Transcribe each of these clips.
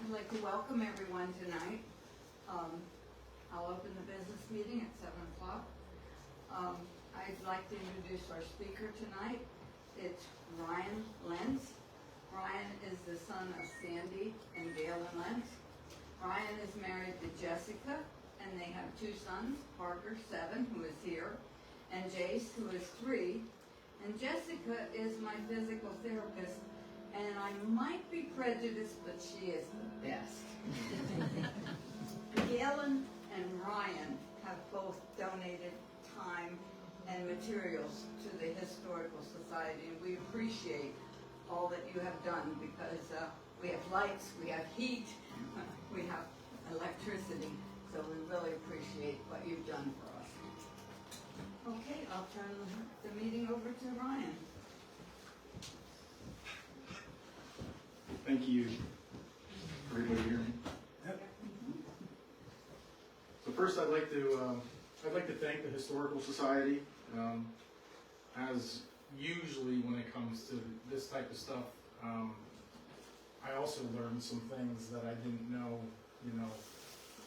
I'd like to welcome everyone tonight. I'll open the business meeting at 7 o'clock. I'd like to introduce our speaker tonight. It's Ryan Lentz. Ryan is the son of Sandy and Galen Lentz. Ryan is married to Jessica, and they have two sons, Parker, 7, who is here, and Jace, who is 3. And Jessica is my physical therapist, and I might be prejudiced, but she is the best. Galen and Ryan have both donated time and materials to the Historical Society, and we appreciate all that you have done because we have lights, we have heat, we have electricity, so we really appreciate what you've done for us. Okay, I'll turn the meeting over to Ryan. Thank you. Everybody hear me? Yep. So first, I'd like to thank the Historical Society. As usually when it comes to this type of stuff, I also learned some things that I didn't know.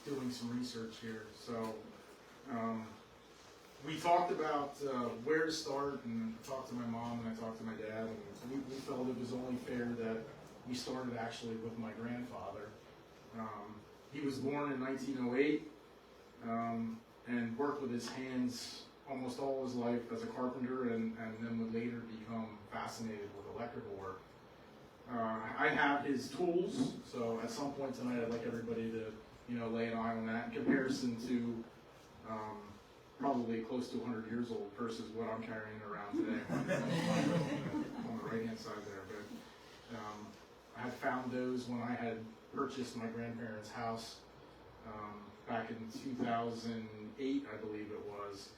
Doing some research here. So we talked about where to start, and I talked to my mom and I talked to my dad, and we felt it was only fair that we started actually with my grandfather. He was born in 1908 and worked with his hands almost all his life as a carpenter, and then would later become fascinated with electrical work. I have his tools, so at some point tonight I'd like everybody to lay an eye on that in comparison to probably close to 100 years old versus what I'm carrying around today on the right hand side there. But I had found those when I had purchased my grandparents' house back in 2008, I believe it was,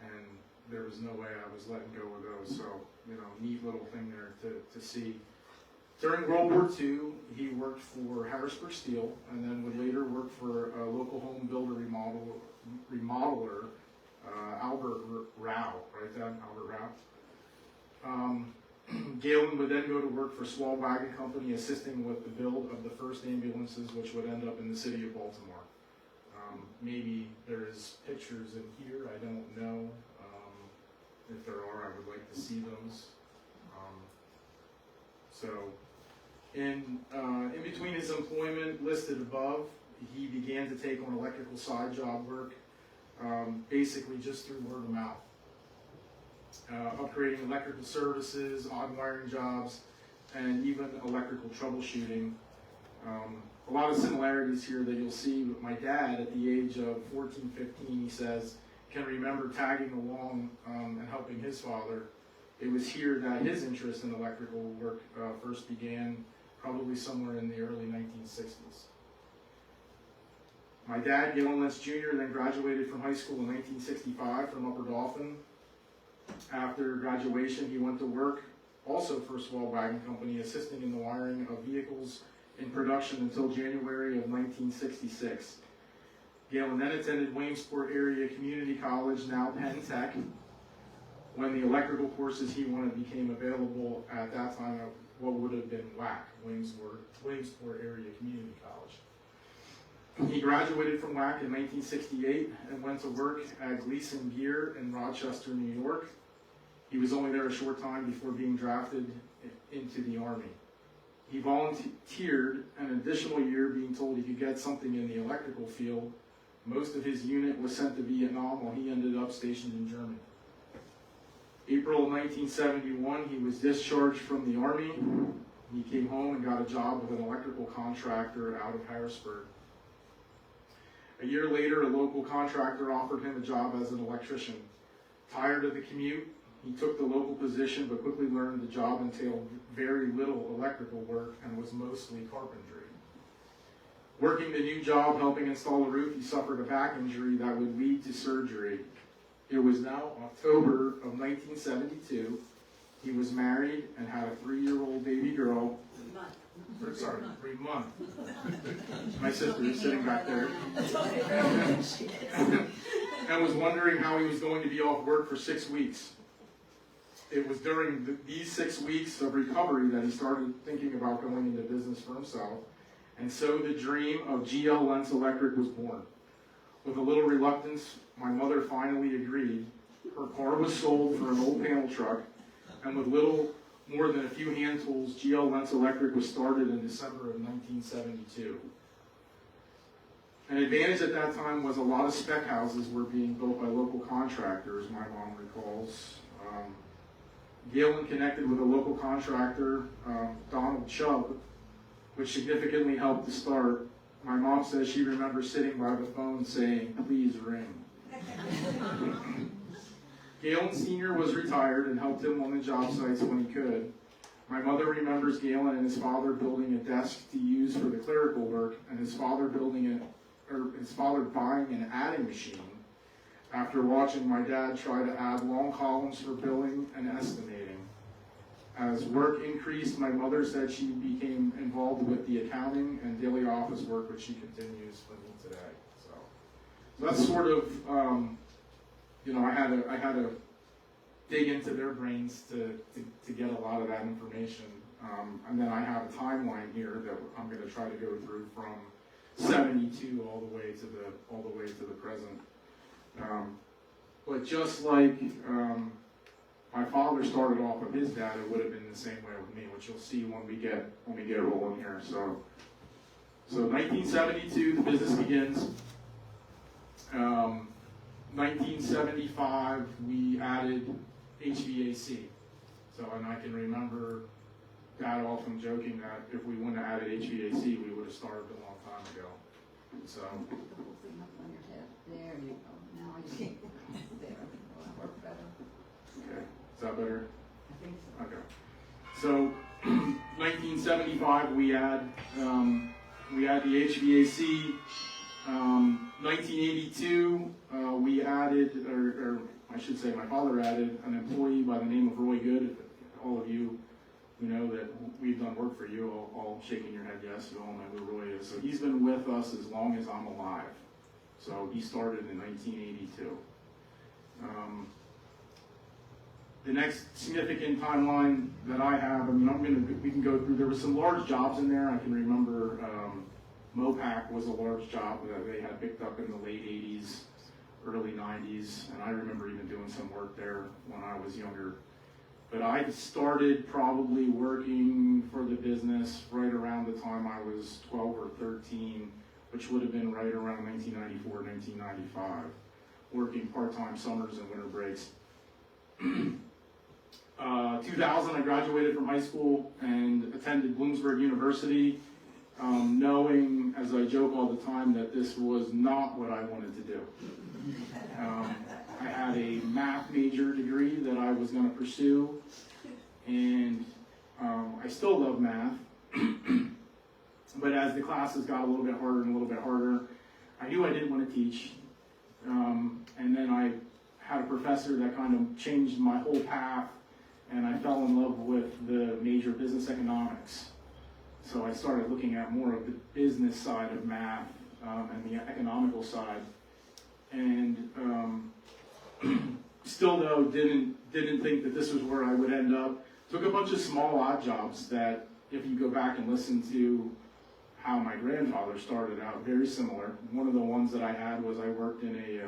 and there was no way I was letting go of those. So, neat little thing there to see. During World War II, he worked for Harrisburg Steel, and then would later work for a local home builder remodeler, Albert Rao, right then, Albert Rao. Galen would then go to work for Swall Wagon Company, assisting with the build of the first ambulances, which would end up in the city of Baltimore. Maybe there's pictures in here, I don't know. If there are, I would like to see those. So, in between his employment listed above, he began to take on electrical side job work, basically just through word of mouth. Upgrading electrical services, odd wiring jobs, and even electrical troubleshooting. A lot of similarities here that you'll see with my dad at the age of 14, 15, he says, can remember tagging along and helping his father. It was here that his interest in electrical work first began, probably somewhere in the early 1960s. My dad, Galen Lentz Jr., then graduated from high school in 1965 from Upper Dauphin. After graduation, he went to work also for Swall Wagon Company, assisting in the wiring of vehicles in production until January of 1966. Galen then attended Williamsport Area Community College, now Penn Tech, when the electrical courses he wanted became available at that time at what would have been WAC, Williamsport Area Community College. He graduated from WAC in 1968 and went to work at Gleason Gear in Rochester, New York. He was only there a short time before being drafted into the Army. He volunteered an additional year, being told he could get something in the electrical field. Most of his unit was sent to Vietnam while he ended up stationed in Germany. April of 1971, he was discharged from the Army. He came home and got a job with an electrical contractor out of Harrisburg. A year later, a local contractor offered him a job as an electrician. Tired of the commute, he took the local position, but quickly learned the job entailed very little electrical work and was mostly carpentry. Working the new job, helping install a roof, he suffered a back injury that would lead to surgery. It was now October of 1972. He was married and had a 3-year-old baby girl. 3 months. My sister is sitting back there. And was wondering how he was going to be off work for 6 weeks. It was during these 6 weeks of recovery that he started thinking about going into business for himself. And so the dream of GL Lentz Electric was born. With a little reluctance, my mother finally agreed. Her car was sold for an old panel truck, and with little more than a few hand tools, GL Lentz Electric was started in December of 1972. An advantage at that time was a lot of spec houses were being built by local contractors, my mom recalls. Galen connected with a local contractor, Donald Chubb, which significantly helped to start. My mom says she remembers sitting by the phone saying, "Please ring." Galen Sr. was retired and helped him on the job sites when he could. My mother remembers Galen and his father building a desk to use for the clerical work, and his father buying an adding machine after watching my dad try to add long columns for billing and estimating. As work increased, my mother said she became involved with the accounting and daily office work, which she continues with me today. So that's sort of, I had to dig into their brains to get a lot of that information. And then I have a timeline here that I'm going to try to go through from 72 all the way to the present. But just like my father started off with his dad, it would have been the same way with me, which you'll see when we get rolling here. So 1972, the business begins. 1975, we added HVAC. So, and I can remember Dad often joking that if we wouldn't have added HVAC, we would have started a long time ago. So. Put the whole thing up on your head. There you go. Now I see. There. Will that work better? Okay. Is that better? I think so. Okay. So, 1975, we add the HVAC. 1982, we added, or I should say my father added, an employee by the name of Roy Good. All of you who know that we've done work for you, all shaking your head yes, you all know who Roy is. So he's been with us as long as I'm alive. So he started in 1982. The next significant timeline that I have, we can go through, there were some large jobs in there. I can remember Mopac was a large job that they had picked up in the late 80s, early 90s, and I remember even doing some work there when I was younger. But I started probably working for the business right around the time I was 12 or 13, which would have been right around 1994, 1995, working part-time summers and winter breaks. 2000, I graduated from high school and attended Bloomsburg University, knowing, as I joke all the time, that this was not what I wanted to do. I had a math major degree that I was going to pursue, and I still love math, but as the classes got a little bit harder and a little bit harder, I knew I didn't want to teach, and then I had a professor that kind of changed my whole path, and I fell in love with the major business economics. So I started looking at more of the business side of math and the economical side, and still though didn't think that this was where I would end up. Took a bunch of small odd jobs that, if you go back and listen to how my grandfather started out, very similar. One of the ones that I had was I worked in a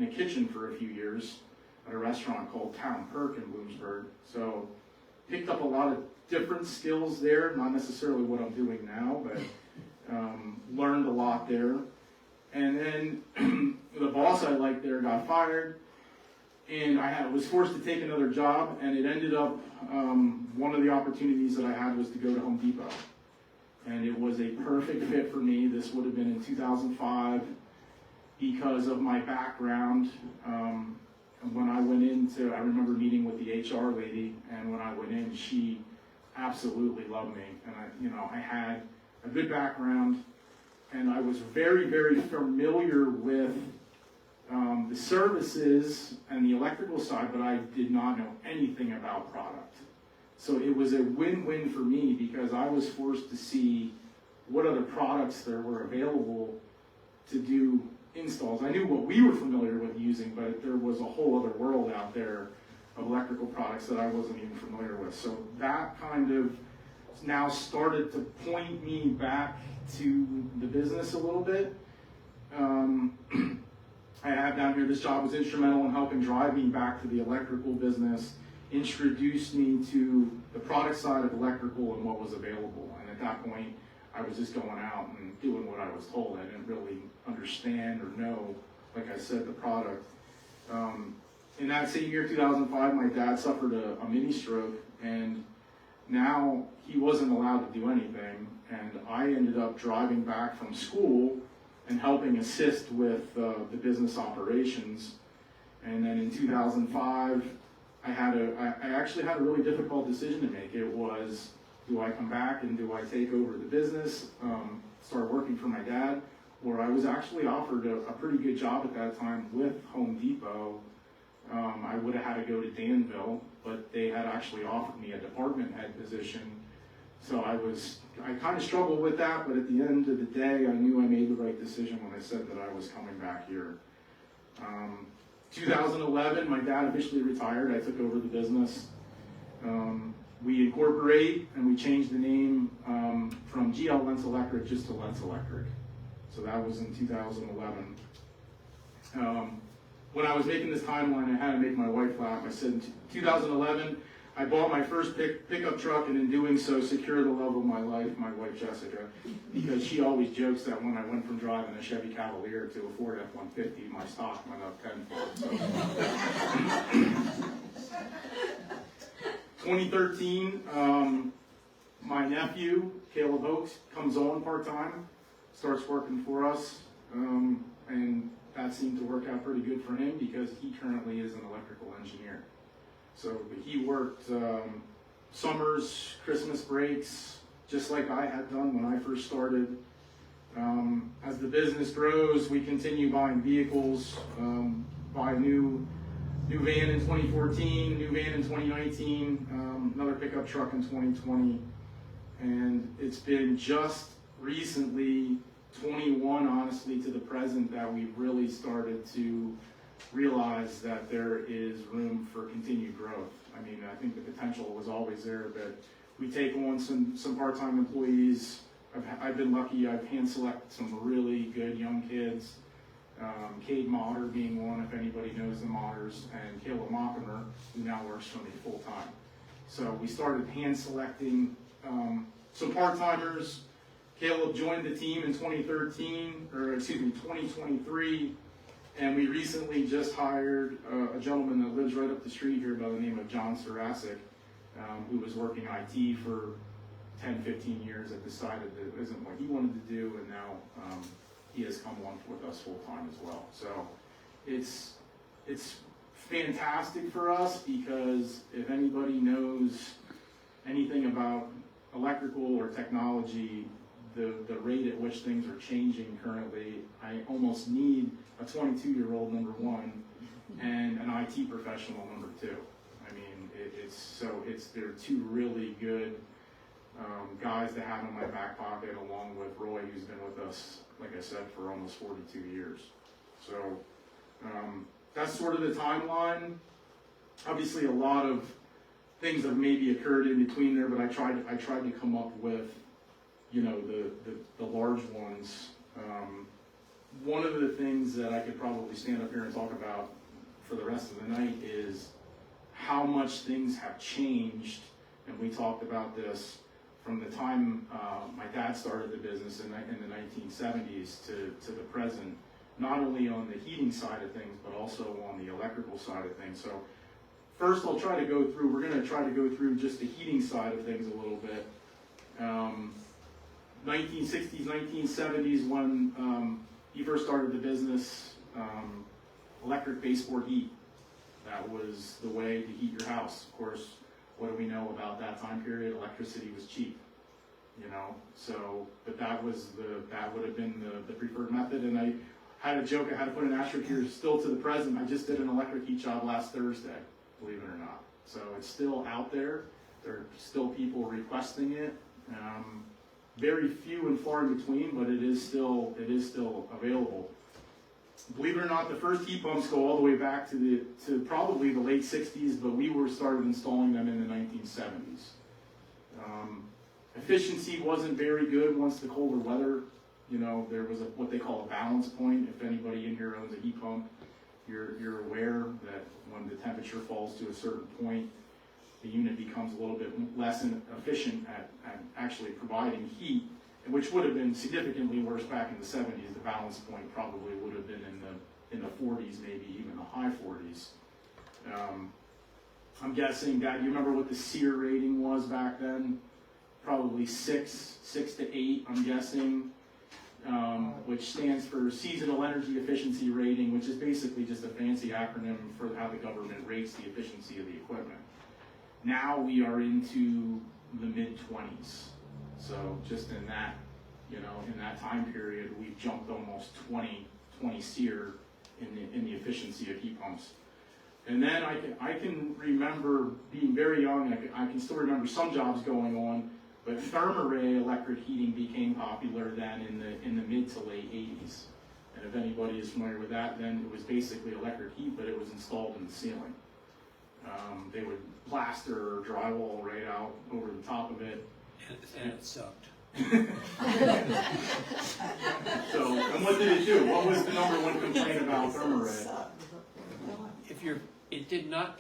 kitchen for a few years at a restaurant called Town Perk in Bloomsburg. So picked up a lot of different skills there, not necessarily what I'm doing now, but learned a lot there. And then the boss I liked there got fired, and I was forced to take another job, and it ended up, one of the opportunities that I had was to go to Home Depot. And it was a perfect fit for me. This would have been in 2005 because of my background. When I went into, I remember meeting with the HR lady, and when I went in, she absolutely loved me. And I had a good background, and I was very, very familiar with the services and the electrical side, but I did not know anything about product. So it was a win-win for me because I was forced to see what other products there were available to do installs. I knew what we were familiar with using, but there was a whole other world out there of electrical products that I wasn't even familiar with. So that kind of now started to point me back to the business a little bit. I have down here, this job was instrumental in helping drive me back to the electrical business, introduced me to the product side of electrical and what was available. And at that point, I was just going out and doing what I was told. I didn't really understand or know, like I said, the product. In that same year, 2005, my dad suffered a mini stroke, and now he wasn't allowed to do anything. And I ended up driving back from school and helping assist with the business operations. And then in 2005, I actually had a really difficult decision to make. It was, do I come back and do I take over the business, start working for my dad, or I was actually offered a pretty good job at that time with Home Depot. I would have had to go to Danville, but they had actually offered me a department head position. So I kind of struggled with that, but at the end of the day, I knew I made the right decision when I said that I was coming back here. 2011, my dad officially retired. I took over the business. We incorporate and we changed the name from GL Lentz Electric just to Lentz Electric. So that was in 2011. When I was making this timeline, I had to make my wife laugh. I said in 2011, I bought my first pickup truck, and in doing so, secured the love of my life, my wife Jessica, because she always jokes that when I went from driving a Chevy Cavalier to a Ford F-150, my stock went up tenfold. So. 2013, my nephew, Caleb Oakes, comes on part-time, starts working for us, and that seemed to work out pretty good for him because he currently is an electrical engineer. So he worked summers, Christmas breaks, just like I had done when I first started. As the business grows, we continue buying vehicles, buy a new van in 2014, new van in 2019, another pickup truck in 2020. And it's been just recently, 21 honestly, to the present, that we've really started to realize that there is room for continued growth. I mean, I think the potential was always there, but we take on some part-time employees. I've been lucky. I've hand-selected some really good young kids. Cade Motter being one, if anybody knows the Motters, and Caleb Mockimer, who now works for me full-time. So we started hand-selecting some part-timers. Caleb joined the team in 2023. And we recently just hired a gentleman that lives right up the street here by the name of John Sarasic, who was working IT for 10, 15 years, that decided that it isn't what he wanted to do, and now he has come on with us full time as well. So it's fantastic for us, because if anybody knows anything about electrical or technology, the rate at which things are changing currently, I almost need a 22-year-old, number one, and an IT professional, number two. I mean, they're two really good guys to have in my back pocket, along with Roy, who's been with us, like I said, for almost 42 years. So that's sort of the timeline. Obviously, a lot of things have maybe occurred in between there, but I tried to come up with, you know, the large ones. One of the things that I could probably stand up here and talk about for the rest of the night is how much things have changed, and we talked about this from the time my dad started the business in the 1970s to the present, not only on the heating side of things, but also on the electrical side of things. So first we're going to try to go through just the heating side of things a little bit. 1960s, 1970s, when he first started the business, electric baseboard heat. That was the way to heat your house. Of course, what do we know about that time period? Electricity was cheap, you know. So, but that would have been the preferred method. And I had a joke. I had to put an asterisk here. Still to the present, I just did an electric heat job last Thursday, believe it or not. So it's still out there. There are still people requesting it. Very few and far in between, but it is still available. Believe it or not, the first heat pumps go all the way back to probably the late 60s, but we started installing them in the 1970s. Efficiency wasn't very good once the colder weather, there was what they call a balance point. If anybody in here owns a heat pump, you're aware that when the temperature falls to a certain point, the unit becomes a little bit less efficient at actually providing heat, which would have been significantly worse back in the 70s. The balance point probably would have been in the 40s, maybe even the high 40s. I'm guessing, Dad, you remember what the SEER rating was back then? Probably 6 to 8, I'm guessing, which stands for Seasonal Energy Efficiency Rating, which is basically just a fancy acronym for how the government rates the efficiency of the equipment. Now we are into the mid-20s. So just in that, in that time period, we've jumped almost 20 SEER in the efficiency of heat pumps. And then I can remember being very young. I can still remember some jobs going on, but thermarray electric heating became popular then in the mid to late 80s. And if anybody is familiar with that, then it was basically electric heat, but it was installed in the ceiling. They would plaster or drywall right out over the top of it. And it sucked. So, and what did it do? What was the number one complaint about thermarray? It did not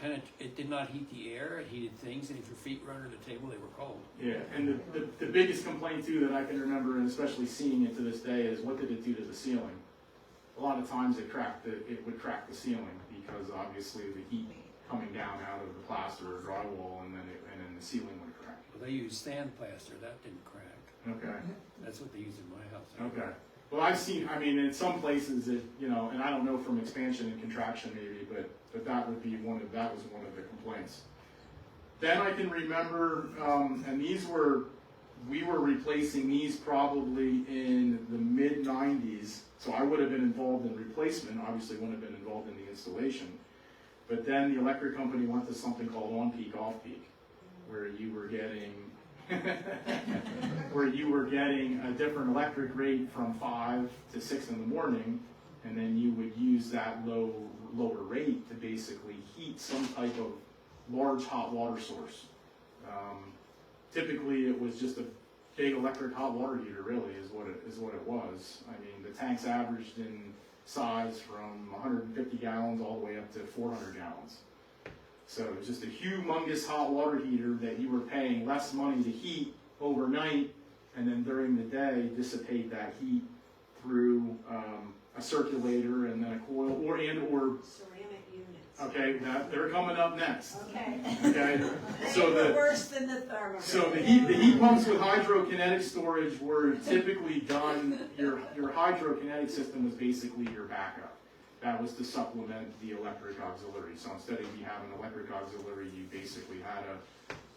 heat the air. It heated things, and if your feet were under the table, they were cold. Yeah, and the biggest complaint too that I can remember, and especially seeing it to this day, is what did it do to the ceiling? A lot of times it would crack the ceiling because obviously the heat coming down out of the plaster or drywall, and then the ceiling would crack. Well, they used sandplaster. That didn't crack. Okay. That's what they used in my house. Okay. Well, I've seen, in some places it, and I don't know from expansion and contraction maybe, but that was one of the complaints. Then I can remember, and we were replacing these probably in the mid-90s, so I would have been involved in replacement, obviously wouldn't have been involved in the installation. But then the electric company went to something called on-peak, off-peak, where you were getting a different electric rate from 5 to 6 in the morning, and then you would use that lower rate to basically heat some type of large hot water source. Typically, it was just a big electric hot water heater, really, is what it was. The tanks averaged in size from 150 gallons all the way up to 400 gallons. So it was just a humongous hot water heater that you were paying less money to heat overnight, and then during the day dissipate that heat through a circulator and then a coil or ceramic units. Okay, they're coming up next. Okay. Okay. So They were worse than the thermal. So the heat pumps with hydrokinetic storage were typically done. Your hydrokinetic system was basically your backup. That was to supplement the electric auxiliary. So instead of you having an electric auxiliary, you basically had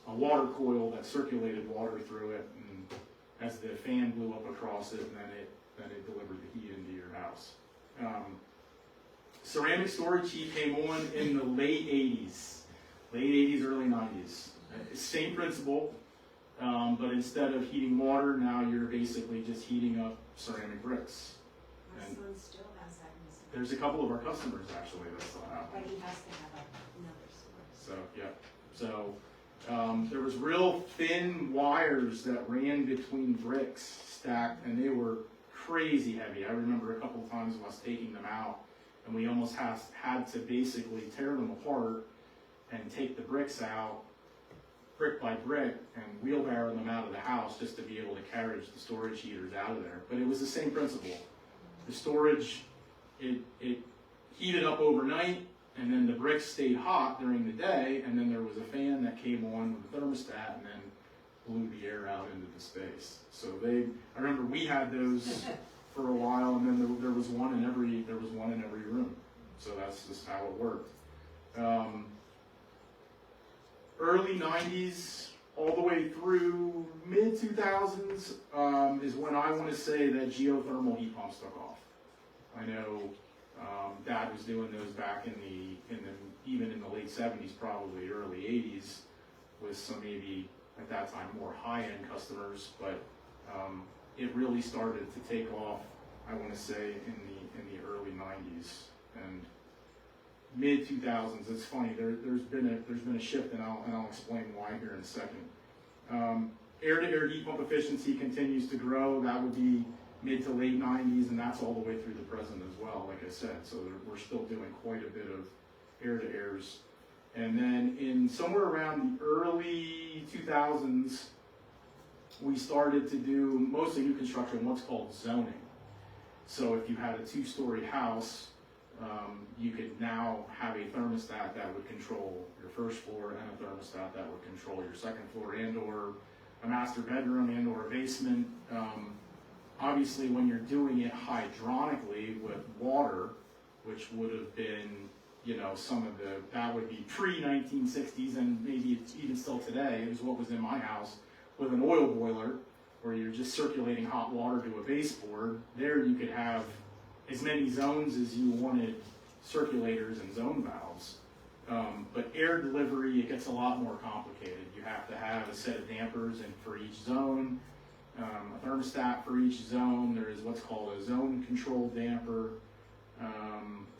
a water coil that circulated water through it, and as the fan blew up across it, then it delivered the heat into your house. Ceramic storage heat came on in the late 80s, early 90s. Same principle, but instead of heating water, now you're basically just heating up ceramic bricks. My son still has that in his house. There's a couple of our customers actually that still have But them. he has to have another source. So, yeah. So, there was real thin wires that ran between bricks stacked, and they were crazy heavy. I remember a couple of times of us taking them out, and we almost had to basically tear them apart and take the bricks out, brick by brick, and wheelbarrow them out of the house just to be able to carry the storage heaters out of there. But it was the same principle. The storage, it heated up overnight, and then the bricks stayed hot during the day, and then there was a fan that came on with a thermostat and then blew the air out into the space. So I remember we had those for a while, and then there was one in every room. So that's just how it worked. Early 90s, all the way through mid 2000s is when I want to say that geothermal heat pumps took off. I know Dad was doing those back even in the late 70s, probably early 80s, with some maybe at that time more high-end customers, but it really started to take off, I want to say, in the early 90s and mid 2000s. It's funny, there's been a shift, and I'll explain why here in a second. air-to-air heat pump efficiency continues to grow. That would be mid to late 90s, and that's all the way through the present as well, like I said. So we're still doing quite a bit of air-to-airs. And then in somewhere around the early 2000s, we started to do mostly new construction, what's called zoning. So if you had a 2-story house, you could now have a thermostat that would control your first floor and a thermostat that would control your second floor and or a master bedroom and or a basement. Obviously, when you're doing it hydronically with water, which would have been, you know, that would be pre-1960s, and maybe it's even still today, it was what was in my house, with an oil boiler, where you're just circulating hot water to a baseboard. There you could have as many zones as you wanted, circulators and zone valves. But air delivery, it gets a lot more complicated. You have to have a set of dampers for each zone, a thermostat for each zone. There is what's called a zone control damper.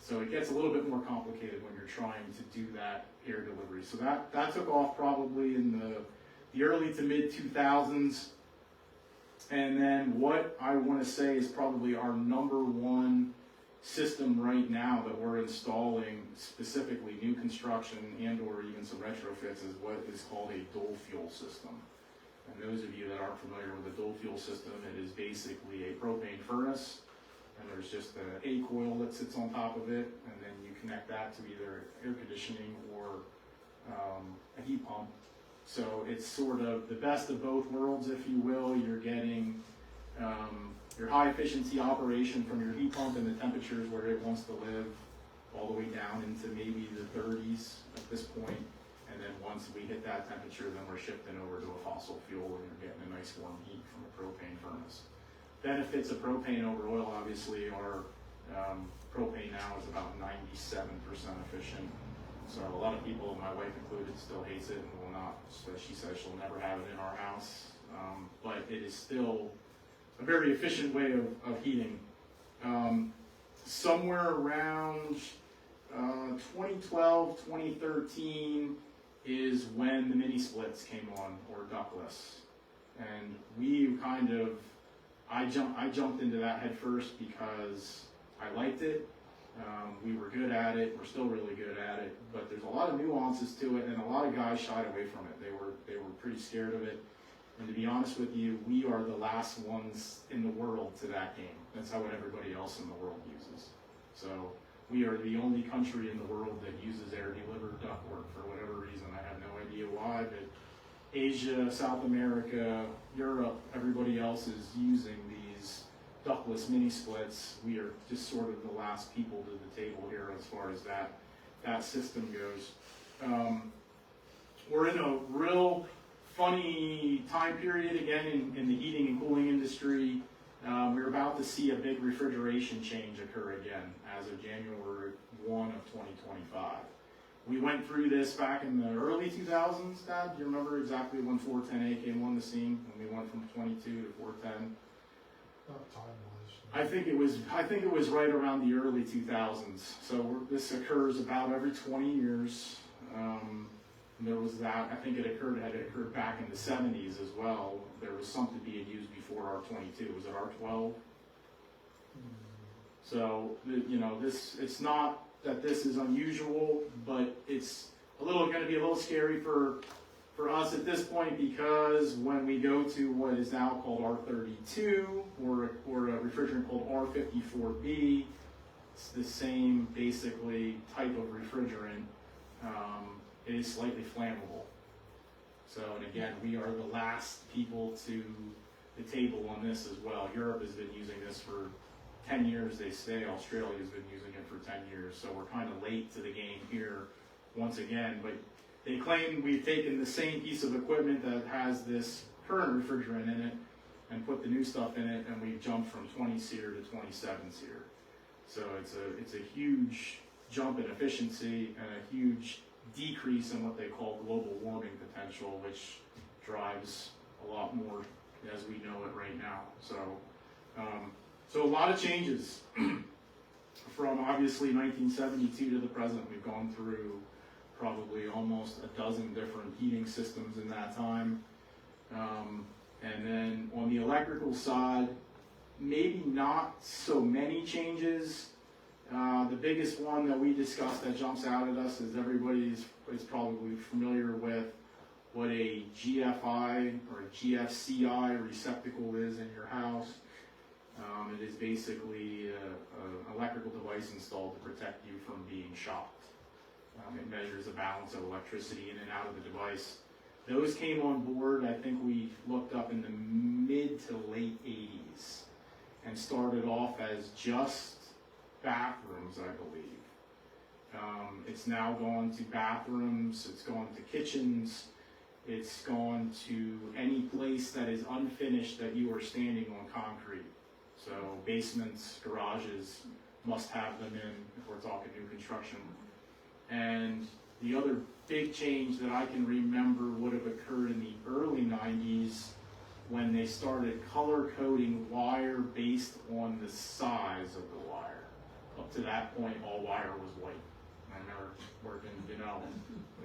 So it gets a little bit more complicated when you're trying to do that air delivery. So that took off probably in the early to mid 2000s. And then what I want to say is probably our number one system right now that we're installing, specifically new construction and or even some retrofits, is what is called a dual fuel system. And those of you that aren't familiar with a dual fuel system, it is basically a propane furnace, and there's just a coil that sits on top of it, and then you connect that to either air conditioning or a heat pump. So it's sort of the best of both worlds, if you will. You're getting your high efficiency operation from your heat pump and the temperatures where it wants to live, all the way down into maybe the 30s at this point. And then once we hit that temperature, then we're shifting over to a fossil fuel, and you're getting a nice warm heat from a propane furnace. Benefits of propane over oil, obviously, are propane now is about 97% efficient. So a lot of people, my wife included, still hates it and will not. So she says she'll never have it in our house. But it is still a very efficient way of heating. Somewhere around 2012, 2013 is when the mini splits came on, or ductless. And we kind of, I jumped into that head first because I liked it. We were good at it. We're still really good at it, but there's a lot of nuances to it, and a lot of guys shied away from it. They were pretty scared of it. And to be honest with you, we are the last ones in the world to that game. That's how everybody else in the world uses. So we are the only country in the world that uses air-delivered ductwork for whatever reason. I have no idea why, but Asia, South America, Europe, everybody else is using these ductless mini splits. We are just sort of the last people to the table here as far as that system goes. We're in a real funny time period again in the heating and cooling industry. We're about to see a big refrigeration change occur again as of January 1 of 2025. We went through this back in the early 2000s, Dad. Do you remember exactly when 410A came on the scene, when we went from 22 to 410? I think it was right around the early 2000s. So this occurs about every 20 years. There was that. I think had occurred back in the 70s as well. There was something being used before R22. Was it R12? So it's not that this is unusual, but it's going to be a little scary for us at this point, because when we go to what is now called R32 or a refrigerant called R54B, it's the same basically type of refrigerant. It is slightly flammable. So, and again, we are the last people to the table on this as well. Europe has been using this for 10 years, they say. Australia has been using it for 10 years. So we're kind of late to the game here once again. But they claim we've taken the same piece of equipment that has this current refrigerant in it and put the new stuff in it, and we've jumped from 20 SEER to 27 SEER. So it's a huge jump in efficiency and a huge decrease in what they call global warming potential, which drives a lot more as we know it right now. So a lot of changes from obviously 1972 to the present. We've gone through probably almost a dozen different heating systems in that time. And then on the electrical side, maybe not so many changes. The biggest one that we discussed that jumps out at us is everybody is probably familiar with what a GFI or a GFCI receptacle is in your house. It is basically an electrical device installed to protect you from being shocked. It measures the balance of electricity in and out of the device. Those came on board, I think we looked up in the mid to late 80s and started off as just bathrooms, I believe. It's now gone to bathrooms, it's gone to kitchens, it's gone to any place that is unfinished that you are standing on concrete. So basements, garages must have them in if we're talking new construction. And the other big change that I can remember would have occurred in the early 90s when they started color coding wire based on the size of the wire. Up to that point, all wire was white. I remember working,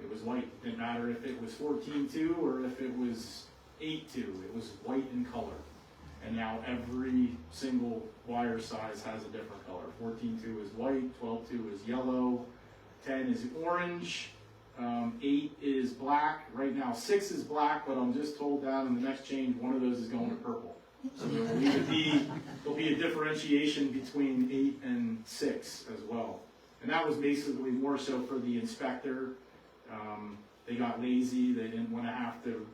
it was white. It didn't matter if it was 14.2 or if it was 8.2. It was white in color. And now every single wire size has a different color. 14.2 is white, 12.2 is yellow, 10 is orange, 8 is black. Right now 6 is black, but I'm just told down in the next change one of those is going to purple. So there'll be a differentiation between 8 and 6 as well. And that was basically more so for the inspector. They got lazy. They didn't want to have to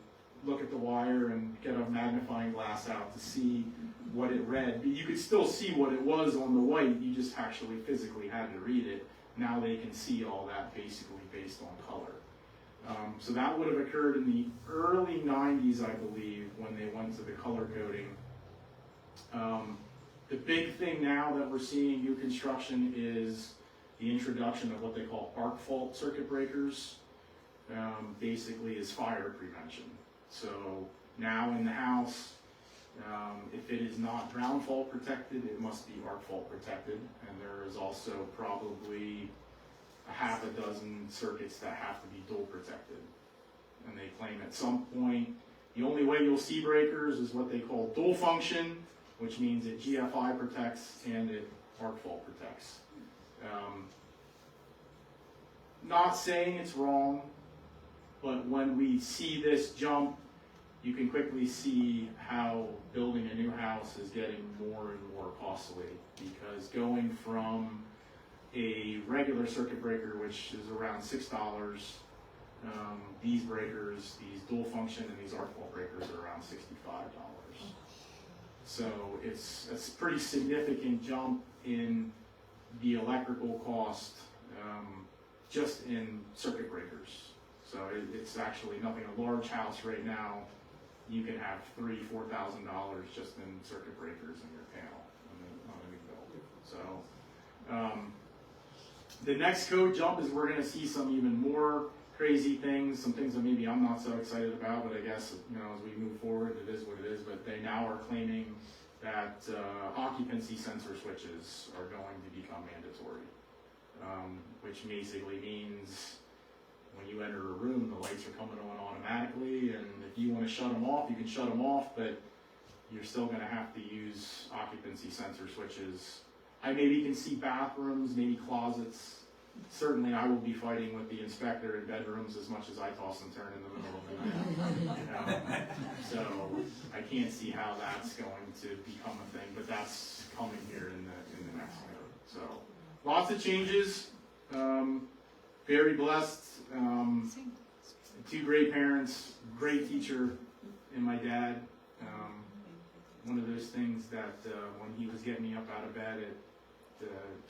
look at the wire and get a magnifying glass out to see what it read. But you could still see what it was on the white. You just actually physically had to read it. Now they can see all that basically based on color. So that would have occurred in the early 90s, I believe, when they went to the color coding. The big thing now that we're seeing new construction is the introduction of what they call arc fault circuit breakers. Basically is fire prevention. So now in the house, if it is not ground fault protected, it must be arc fault protected. And there is also probably a half a dozen circuits that have to be dual protected. And they claim at some point, the only way you'll see breakers is what they call dual function, which means it GFI protects and it arc fault protects. Not saying it's wrong, but when we see this jump, you can quickly see how building a new house is getting more and more costly, because going from a regular circuit breaker, which is around $6, these breakers, these dual function and these arc fault breakers are around $65. So it's a pretty significant jump in the electrical cost just in circuit breakers. So it's actually nothing. A large house right now, you can have $3,000–4,000 just in circuit breakers in your panel on a new build. So the next code jump is we're going to see some even more crazy things, some things that maybe I'm not so excited about, but I guess as we move forward, it is what it is. But they now are claiming that occupancy sensor switches are going to become mandatory, which basically means when you enter a room, the lights are coming on automatically, and if you want to shut them off, you can shut them off, but you're still going to have to use occupancy sensor switches. I maybe can see bathrooms, maybe closets. Certainly I will be fighting with the inspector in bedrooms as much as I toss and turn in the middle of the night. So I can't see how that's going to become a thing, but that's coming here in the next code. So lots of changes. Very blessed. 2 great parents, great teacher in my dad. One of those things that when he was getting me up out of bed at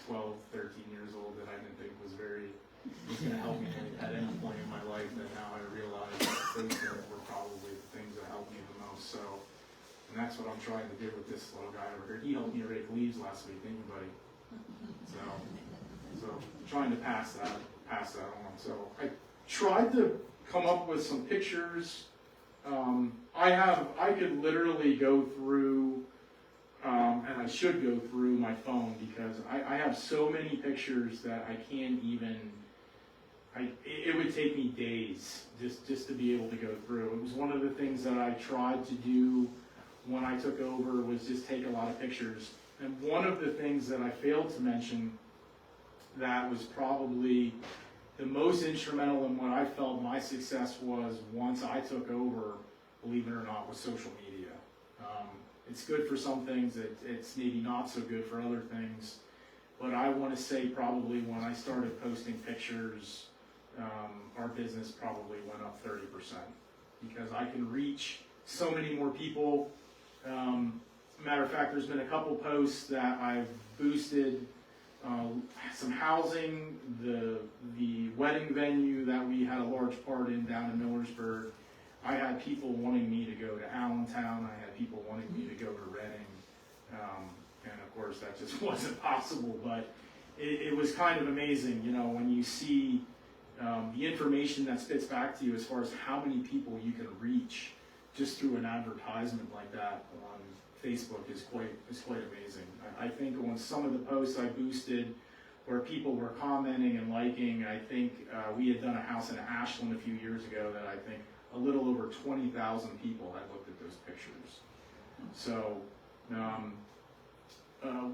12, 13 years old, that I didn't think was going to help me at any point in my life, and now I realize those were probably the things that helped me the most. So, and that's what I'm trying to do with this little guy over here. He helped me rake leaves last week, didn't you, buddy? So I'm trying to pass that on. So I tried to come up with some pictures. I could literally go through, and I should go through my phone, because I have so many pictures that I can't even it would take me days just to be able to go through. It was one of the things that I tried to do when I took over, was just take a lot of pictures. And one of the things that I failed to mention that was probably the most instrumental in what I felt my success was once I took over, believe it or not, was social media. It's good for some things, it's maybe not so good for other things. But I want to say probably when I started posting pictures, our business probably went up 30%, because I can reach so many more people. Matter of fact, there's been a couple posts that I've boosted, some housing, the wedding venue that we had a large part in down in Millersburg. I had people wanting me to go to Allentown. I had people wanting me to go to Reading. And of course that just wasn't possible, but it was kind of amazing, you know, when you see the information that spits back to you as far as how many people you can reach just through an advertisement like that on Facebook is quite amazing. I think on some of the posts I boosted where people were commenting and liking, I think we had done a house in Ashland a few years ago that I think a little over 20,000 people had looked at those pictures. So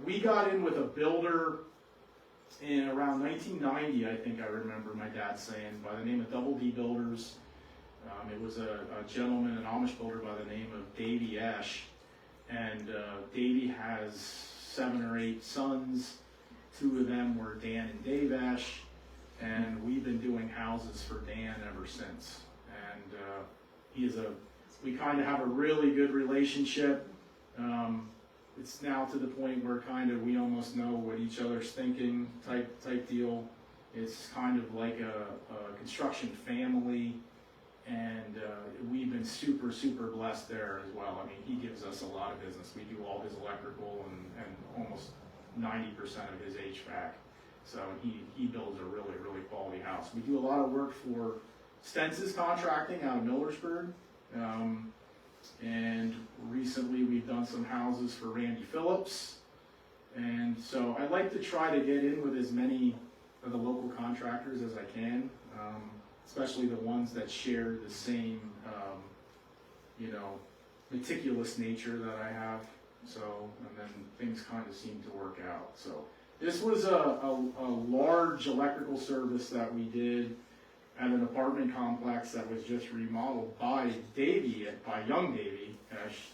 we got in with a builder in around 1990, I think I remember my dad saying, by the name of Double D Builders. It was a gentleman, an Amish builder by the name of Davey Ash. And Davey has 7 or 8 sons. 2 of them were Dan and Dave Ash. And we've been doing houses for Dan ever since. And we kind of have a really good relationship. It's now to the point where we almost know what each other's thinking type deal. It's kind of like a construction family, and we've been super blessed there as well. I mean, he gives us a lot of business. We do all his electrical and almost 90% of his HVAC. So he builds a really quality house. We do a lot of work for Stentz's Contracting out of Millersburg. And recently we've done some houses for Randy Phillips. And so I like to try to get in with as many of the local contractors as I can, especially the ones that share the same, meticulous nature that I have. So, and then things kind of seem to work out. So this was a large electrical service that we did at an apartment complex that was just remodeled by young Davey Ash.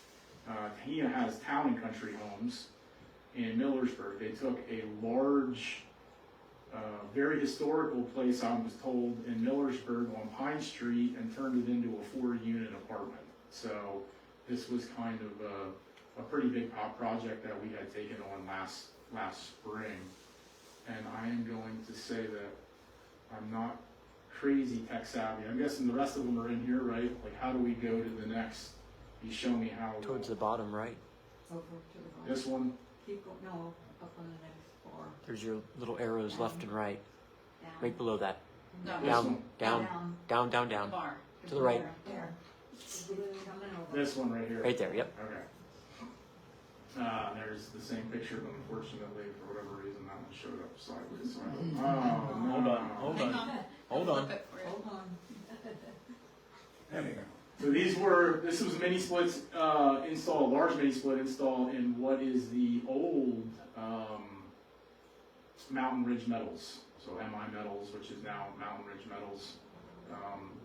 He has Town and Country Homes in Millersburg. They took a large, very historical place, I was told, in Millersburg on Pine Street and turned it into a 4-unit apartment. So this was kind of a pretty big project that we had taken on last spring. And I am going to say that I'm not crazy tech savvy. I'm guessing the rest of them are in here, right? Like, how do we go to the next? You show me how. Towards the bottom right. Over to the bottom. This one? Keep going, no, up on the next floor. There's your little arrows left and right. Down. Right below that. No. This Down, one? down. The bar. To the right. There. Coming over. This one right here. Right there, yep. Okay. There's the same picture, but unfortunately, for whatever reason, that one showed up sideways. So Hold on. Hold on. There we go. So this was a mini split install, a large mini split install in what is the old Mountain Ridge Metals. So MI Metals, which is now Mountain Ridge Metals.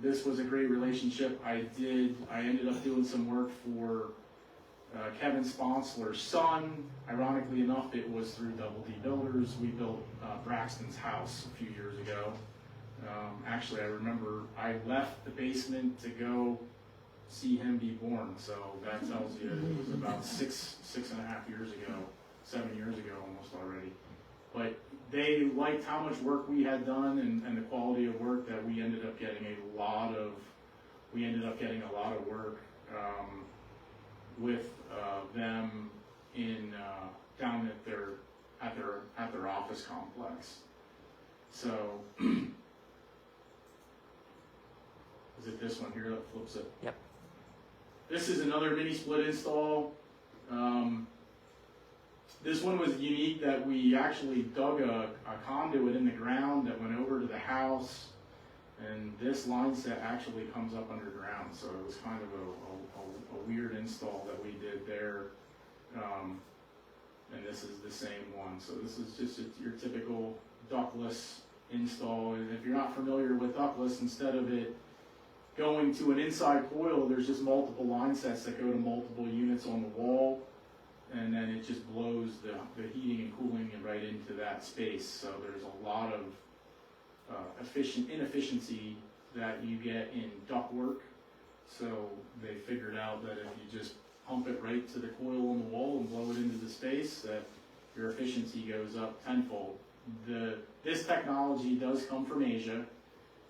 This was a great relationship. I ended up doing some work for Kevin Sponsler's son. Ironically enough, it was through Double D Builders. We built Braxton's house a few years ago. Actually, I remember I left the basement to go see him be born. So that tells you it was about 6.5 years ago, 7 years ago almost already. But they liked how much work we had done and the quality of work that we ended up getting a lot of work with them in down at their office complex. So is it this one here that flips it? Yep. This is another mini split install. This one was unique that we actually dug a conduit in the ground that went over to the house. And this line set actually comes up underground, so it was kind of a weird install that we did there. And this is the same one. So this is just your typical ductless install. And if you're not familiar with ductless, instead of it going to an inside coil, there's just multiple line sets that go to multiple units on the wall, and then it just blows the heating and cooling right into that space. So there's a lot of inefficiency that you get in ductwork. So they figured out that if you just pump it right to the coil on the wall and blow it into the space, that your efficiency goes up tenfold. This technology does come from Asia,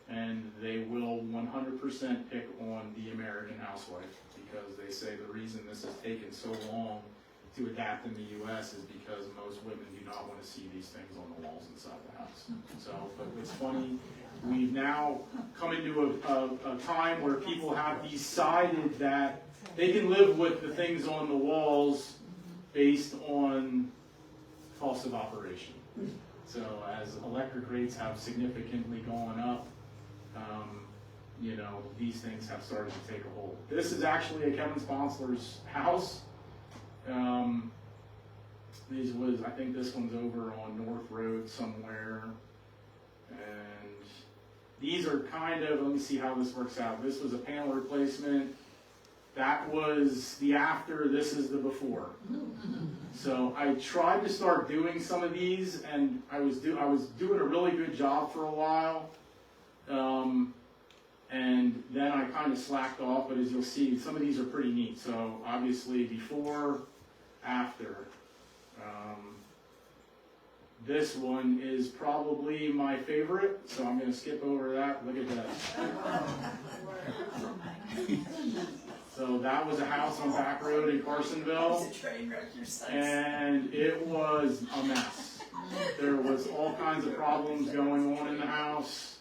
and they will 100% pick on the American housewife, because they say the reason this has taken so long to adapt in the U.S. is because most women do not want to see these things on the walls inside the house. So, but it's funny, we've now come into a time where people have decided that they can live with the things on the walls based on cost of operation. So as electric rates have significantly gone up, these things have started to take a hold. This is actually a Kevin Sponsler's house. I think this one's over on North Road somewhere. And these are kind of, let me see how this works out. This was a panel replacement. That was the after, this is the before. So I tried to start doing some of these, and I was doing a really good job for a while. And then I kind of slacked off, but as you'll see, some of these are pretty neat. So obviously before, after. This one is probably my favorite, so I'm going to skip over that. Look at that. So that was a house on Back Road in Carsonville, and it was a mess. There was all kinds of problems going on in the house,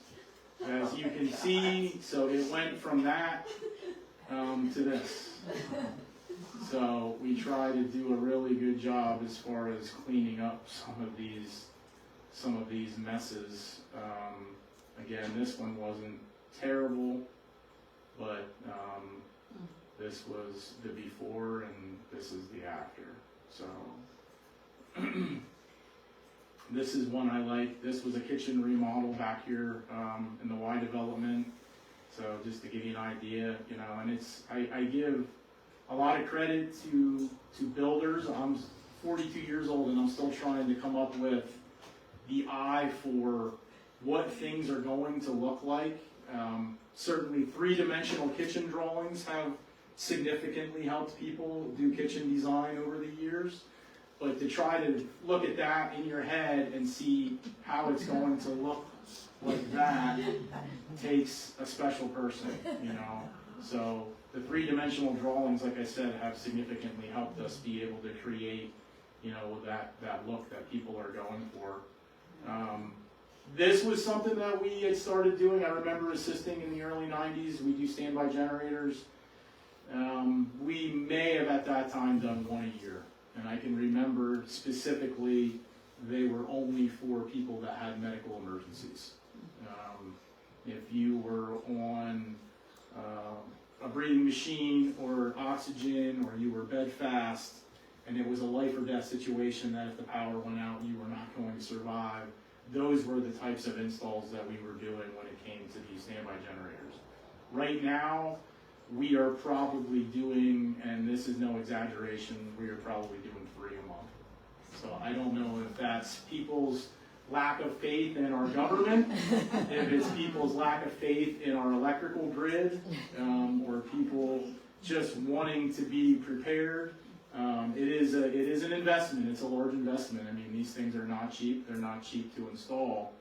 as you can see. So it went from that to this. So we try to do a really good job as far as cleaning up some of these messes. Again, this one wasn't terrible, but this was the before and this is the after. So this is one I like. This was a kitchen remodel back here in the Y development. So just to give you an idea, and I give a lot of credit to builders. I'm 42 years old and I'm still trying to come up with the eye for what things are going to look like. Certainly three-dimensional kitchen drawings have significantly helped people do kitchen design over the years. But to try to look at that in your head and see how it's going to look like that takes a special person, So the three-dimensional drawings, like I said, have significantly helped us be able to create, that look that people are going for. This was something that we had started doing. I remember assisting in the early 90s. We do standby generators. We may have at that time done one a year. And I can remember specifically they were only for people that had medical emergencies. If you were on a breathing machine or oxygen, or you were bed fast, and it was a life or death situation that if the power went out you were not going to survive, those were the types of installs that we were doing when it came to these standby generators. Right now, we are probably doing, and this is no exaggeration, we are probably doing 3 a month. So I don't know if that's people's lack of faith in our government, if it's people's lack of faith in our electrical grid, or people just wanting to be prepared. It is an investment. It's a large investment. I mean, these things are not cheap. They're not cheap to install.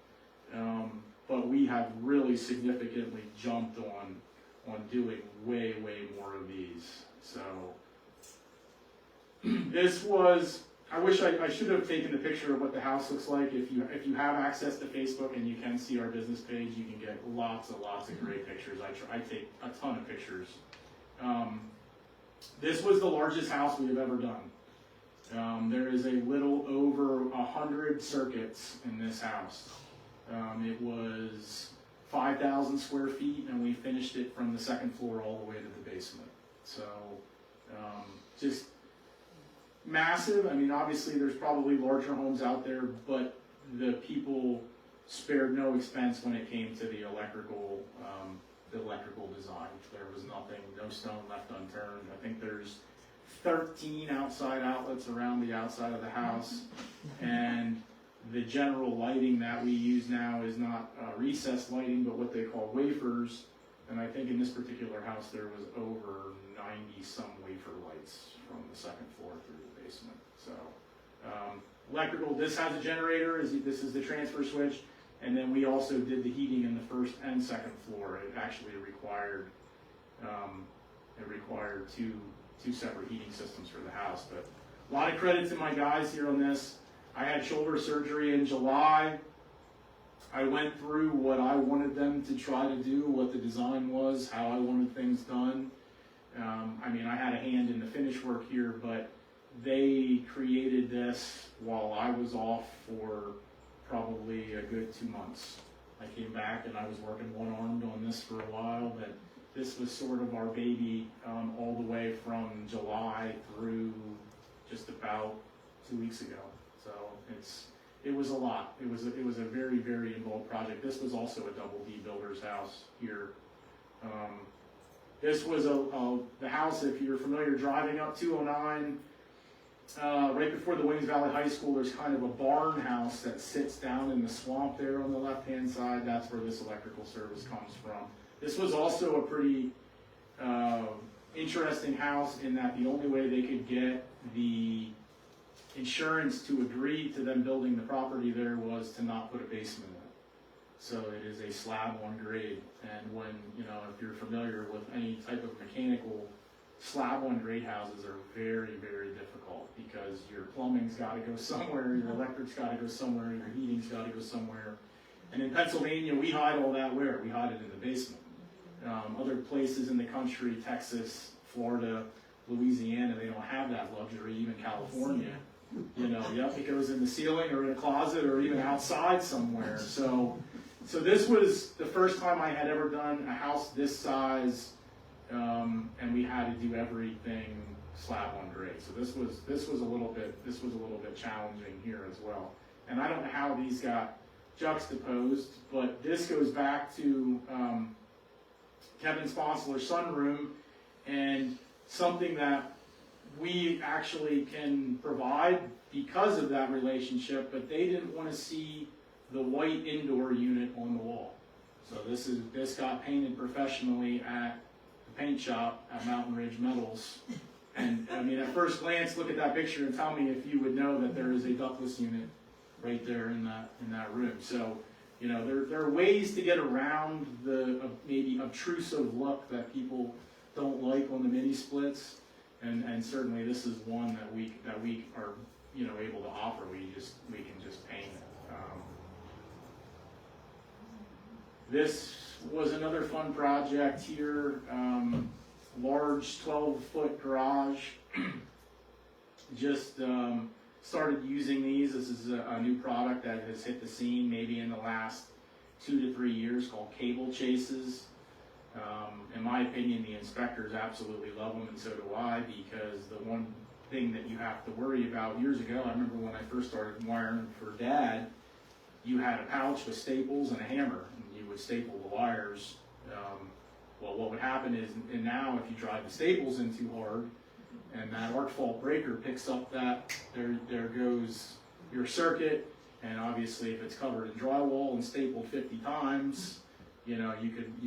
But we have really significantly jumped on doing way more of these. So this was, I wish I should have taken the picture of what the house looks like. If you have access to Facebook and you can see our business page, you can get lots of great pictures. I take a ton of pictures. This was the largest house we have ever done. There is a little over 100 circuits in this house. It was 5,000 square feet, and we finished it from the second floor all the way to the basement. So, just massive. I mean, obviously there's probably larger homes out there, but the people spared no expense when it came to the electrical design. There was nothing, no stone left unturned. I think there's 13 outside outlets around the outside of the house, and the general lighting that we use now is not recessed lighting, but what they call wafers. And I think in this particular house there was over 90 some wafer lights from the second floor through the basement. So electrical, this has a generator, this is the transfer switch, and then we also did the heating in the first and second floor. It actually required two separate heating systems for the house. But a lot of credit to my guys here on this. I had shoulder surgery in July. I went through what I wanted them to try to do, what the design was, how I wanted things done. I mean, I had a hand in the finish work here, but they created this while I was off for probably a good 2 months. I came back and I was working one-armed on this for a while, but this was sort of our baby all the way from July through just about 2 weeks ago. So it was a lot. It was a very, very involved project. This was also a double D builder's house here. This was the house, if you're familiar, driving up 209, right before the Wings Valley High School, there's kind of a barn house that sits down in the swamp there on the left-hand side. That's where this electrical service comes from. This was also a pretty interesting house in that the only way they could get the insurance to agree to them building the property there was to not put a basement in it. So it is a slab on grade, and when, if you're familiar with any type of mechanical, slab on grade houses are very, very difficult because your plumbing's got to go somewhere, your electric's got to go somewhere, your heating's got to go somewhere. And in Pennsylvania, we hide all that where? We hide it in the basement. Other places in the country, Texas, Florida, Louisiana, they don't have that luxury, even California. It goes in the ceiling or in a closet or even outside somewhere. So this was the first time I had ever done a house this size, and we had to do everything slab on grade. So this was a little bit challenging here as well. And I don't know how these got juxtaposed, but this goes back to Kevin Sponsler's sunroom, and something that we actually can provide because of that relationship, but they didn't want to see the white indoor unit on the wall. So this got painted professionally at the paint shop at Mountain Ridge Metals. And I mean, at first glance, look at that picture and tell me if you would know that there is a ductless unit right there in that room. So, there are ways to get around the maybe obtrusive look that people don't like on the mini splits. And certainly this is one that we are able to offer. We can just paint it. This was another fun project here. Large 12-foot garage. Just started using these. This is a new product that has hit the scene maybe in the last 2 to 3 years, called cable chases. In my opinion, the inspectors absolutely love them, and so do I, because the one thing that you have to worry about years ago, I remember when I first started wiring for Dad, you had a pouch with staples and a hammer, and you would staple the wires. Well, what would happen is, and now if you drive the staples in too hard, and that arc fault breaker picks up that, there goes your circuit, and obviously if it's covered in drywall and stapled 50 times, you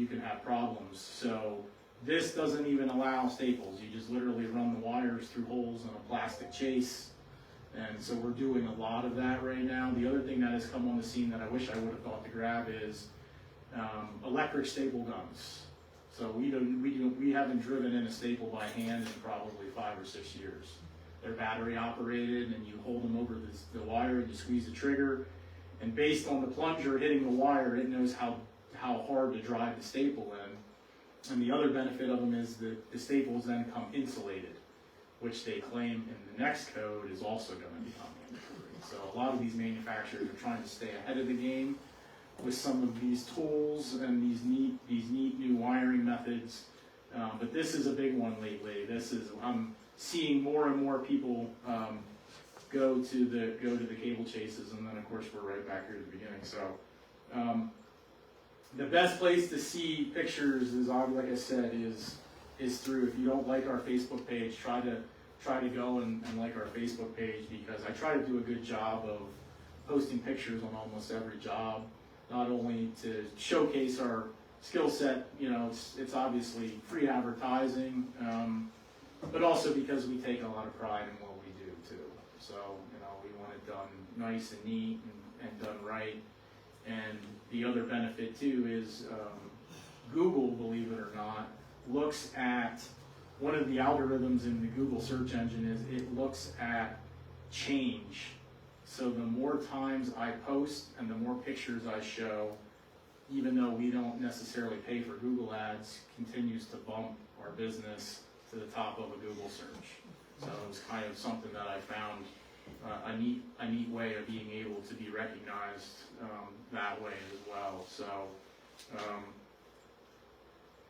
can have problems. So this doesn't even allow staples. You just literally run the wires through holes in a plastic chase. And so we're doing a lot of that right now. The other thing that has come on the scene that I wish I would have thought to grab is electric staple guns. So we haven't driven in a staple by hand in probably 5 or 6 years. They're battery operated, and you hold them over the wire and you squeeze the trigger. And based on the plunger hitting the wire, it knows how hard to drive the staple in. And the other benefit of them is that the staples then come insulated, which they claim in the next code is also going to become mandatory. So a lot of these manufacturers are trying to stay ahead of the game with some of these tools and these neat new wiring methods. But this is a big one lately. I'm seeing more and more people go to the cable chases, and then of course we're right back here at the beginning. So the best place to see pictures is, like I said, is through. If you don't like our Facebook page, try to go and like our Facebook page, because I try to do a good job of posting pictures on almost every job, not only to showcase our skill set, it's obviously free advertising, but also because we take a lot of pride in what we do too. So, we want it done nice and neat and done right. And the other benefit too is Google, believe it or not, looks at, one of the algorithms in the Google search engine is it looks at change. So the more times I post and the more pictures I show, even though we don't necessarily pay for Google ads, continues to bump our business to the top of a Google search. So it was kind of something that I found a neat way of being able to be recognized that way as well. So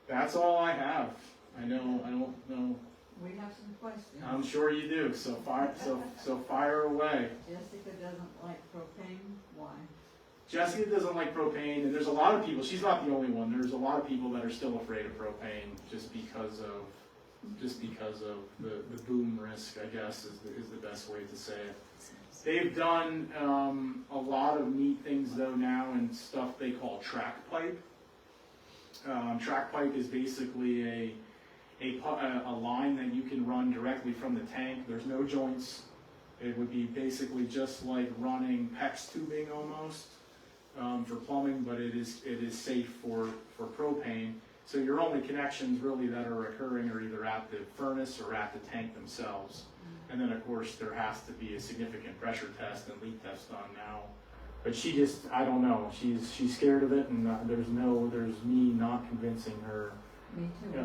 that's all I have. I don't know. We have some questions. I'm sure you do. So fire away. Jessica doesn't like propane. Why? Jessica doesn't like propane, and there's a lot of people. She's not the only one. There's a lot of people that are still afraid of propane just because of the boom risk, I guess, is the best way to say it. They've done a lot of neat things though now, and stuff they call track pipe. Track pipe is basically a line that you can run directly from the tank. There's no joints. It would be basically just like running PEX tubing almost for plumbing, but it is safe for propane. So your only connections really that are occurring are either at the furnace or at the tank themselves. And then of course there has to be a significant pressure test and leak test done now. But she just, I don't know, she's scared of it, and there's me not convincing her. Me too.